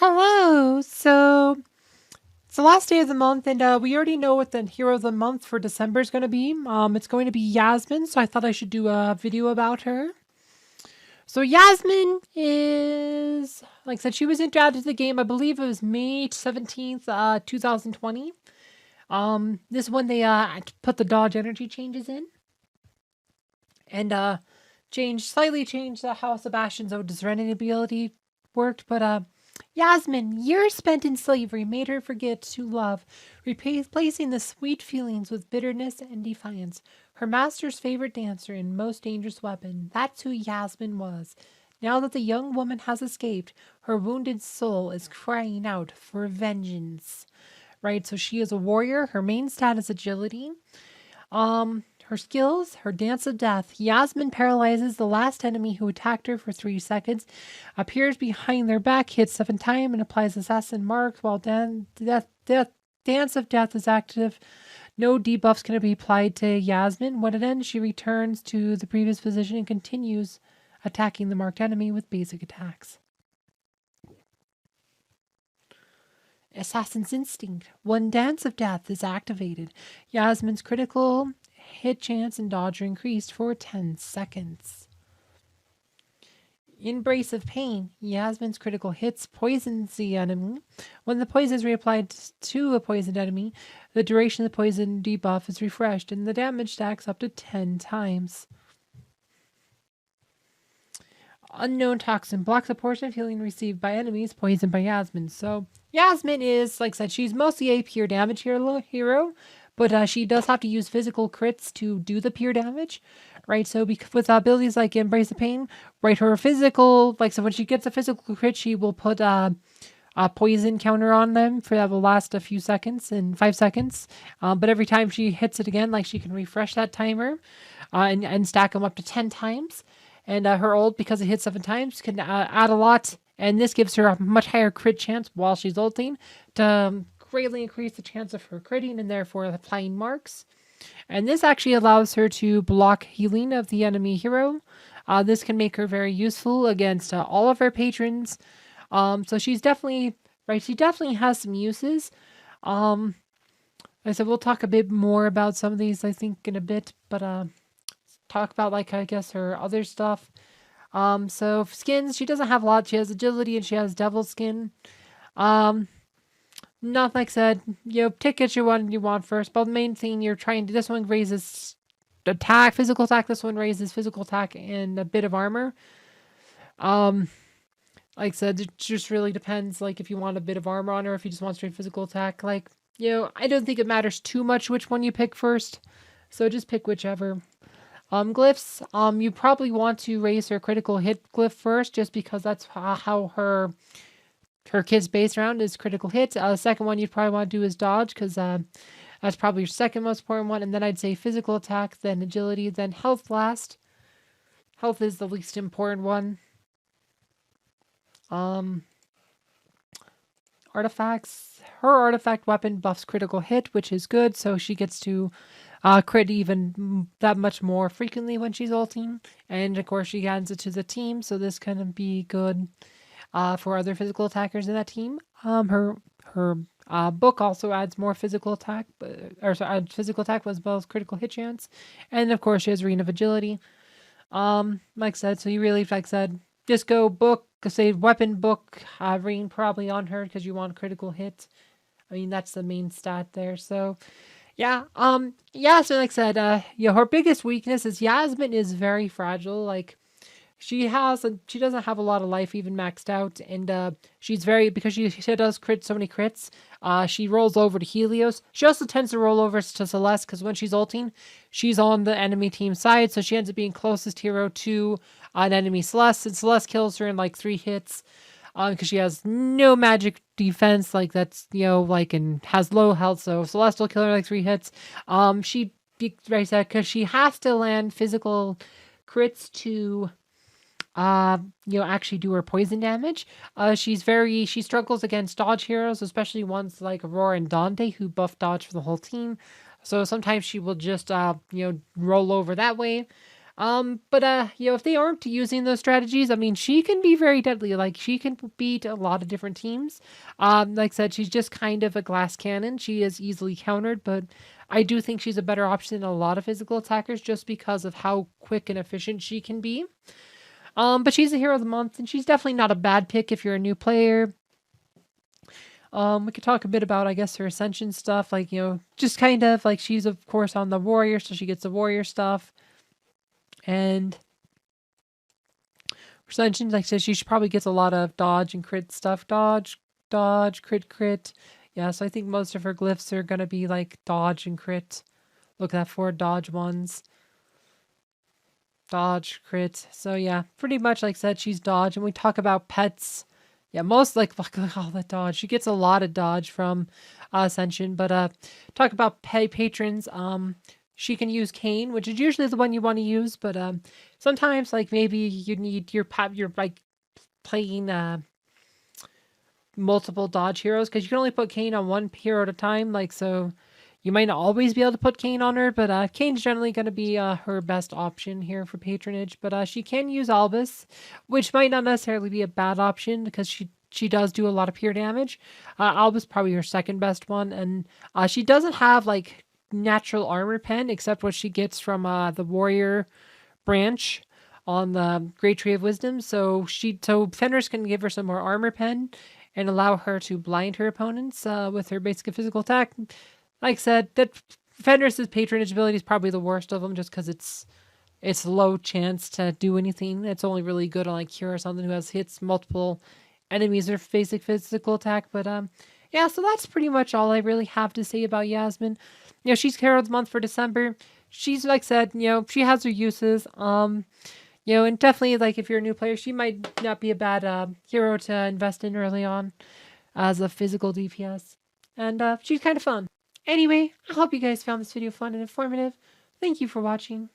Hello. So it's the last day of the month, and we already know what the hero of the month for December is going to be. It's going to be Yasmine. So I thought I should do a video about her. So Yasmine is, like I said, she was added to the game. I believe it was May 17th, 2020. This one they put the dodge energy changes in, and slightly changed how Sebastian's own serenity ability worked, but Yasmine, years spent in slavery made her forget to love, replacing the sweet feelings with bitterness and defiance. Her master's favorite dancer and most dangerous weapon, that's who Yasmine was. Now that the young woman has escaped, her wounded soul is crying out for vengeance. Right, so she is a warrior. Her main stat is agility. Her skills, her dance of death. Yasmine paralyzes the last enemy who attacked her for 3 seconds, appears behind their back, hits 7 times, and applies assassin marks while dance of death is active. No debuffs can be applied to Yasmine. When it ends, she returns to the previous position and continues attacking the marked enemy with basic attacks. Assassin's Instinct. When Dance of Death is activated, Yasmine's critical hit chance and dodge are increased for 10 seconds. Embrace of Pain. Yasmine's critical hits poisons the enemy. When the poison is reapplied to a poisoned enemy, the duration of the poison debuff is refreshed and the damage stacks up to 10 times. Unknown Toxin blocks a portion of healing received by enemies poisoned by Yasmine. So Yasmine is, like I said, she's mostly a pure damage hero, but she does have to use physical crits to do the pure damage, right? So with abilities like Embrace the Pain, right, her physical, like, so when she gets a physical crit, she will put a poison counter on them for that will last a few seconds, in 5 seconds. But every time she hits it again, like, she can refresh that timer and stack them up to 10 times. And her ult, because it hits 7 times, can add a lot. And this gives her a much higher crit chance while she's ulting to greatly increase the chance of her critting and therefore applying marks. And this actually allows her to block healing of the enemy hero. This can make her very useful against all of her patrons. So she's definitely, right, she definitely has some uses. Like I said, we'll talk a bit more about some of these, I think, in a bit. But talk about, like, I guess, her other stuff. So skins, she doesn't have a lot. She has agility and she has devil skin. Not like I said, pick which one you want first. But the main thing you're trying to, this one raises attack, physical attack. This one raises physical attack and a bit of armor. Like I said, it just really depends, like, if you want a bit of armor on her, if you just want straight physical attack. Like, I don't think it matters too much which one you pick first. So just pick whichever. Glyphs, you probably want to raise her critical hit glyph first, just because that's how her kit's based around is critical hit. The second one you'd probably want to do is dodge, because that's probably your second most important one. And then I'd say physical attack, then agility, then health last. Health is the least important one. Artifacts. Her artifact weapon buffs critical hit, which is good, so she gets to crit even that much more frequently when she's ulting. And of course she adds it to the team, so this can be good for other physical attackers in that team. Her book also adds more physical attack, adds physical attack as well as critical hit chance. And of course she has Ring of Agility. Like I said, so you really, like I said, just go book, say weapon book, Ring probably on her because you want critical hit. I mean, that's the main stat there. So yeah, so like I said, her biggest weakness is Yasmine is very fragile. Like, she doesn't have a lot of life even maxed out, and she's because she does crit so many crits. She rolls over to Helios. She also tends to roll over to Celeste because when she's ulting, she's on the enemy team side, so she ends up being closest hero to an enemy Celeste, and Celeste kills her in like 3 hits. Because she has no magic defense, like that's, and has low health, so Celeste will kill her like 3 hits. She right that because she has to land physical crits to actually do her poison damage. She struggles against dodge heroes, especially ones like Aurora and Dante who buff dodge for the whole team. So sometimes she will just roll over that way. But if they aren't using those strategies, I mean, she can be very deadly. Like, she can beat a lot of different teams. Like I said, she's just kind of a glass cannon. She is easily countered, but I do think she's a better option than a lot of physical attackers just because of how quick and efficient she can be. But she's a hero of the month, and she's definitely not a bad pick if you're a new player. We could talk a bit about, I guess, her ascension stuff. Like, just kind of like she's, of course, on the warrior, so she gets the warrior stuff. And ascension, like I said, she probably gets a lot of dodge and crit stuff. Dodge, crit. Yeah, so I think most of her glyphs are going to be like dodge and crit. Look at that, 4 dodge ones. Dodge, crit. So yeah, pretty much like I said, she's dodge. And we talk about pets. Yeah, most look at all the dodge. She gets a lot of dodge from Ascension. But talk about patrons. She can use Cane, which is usually the one you want to use. But sometimes, like maybe you need your like playing multiple dodge heroes because you can only put Cane on one hero at a time. Like so, you might not always be able to put Cane on her, but Kane's generally going to be her best option here for patronage. But she can use Albus, which might not necessarily be a bad option because she does do a lot of pure damage. Albus probably her second best one, and she doesn't have like natural armor pen except what she gets from the warrior branch on the Great Tree of Wisdom. So Fenris can give her some more armor pen and allow her to blind her opponents with her basic physical attack. Like I said, that Fenris's patronage ability is probably the worst of them just because it's low chance to do anything. It's only really good on like Cure or something who has hits multiple enemies or basic physical attack. But yeah, so that's pretty much all I really have to say about Yasmine. She's hero of the month for December. She's like I said, she has her uses. And definitely like if you're a new player, she might not be a bad hero to invest in early on as a physical DPS. And she's kind of fun. Anyway, I hope you guys found this video fun and informative. Thank you for watching.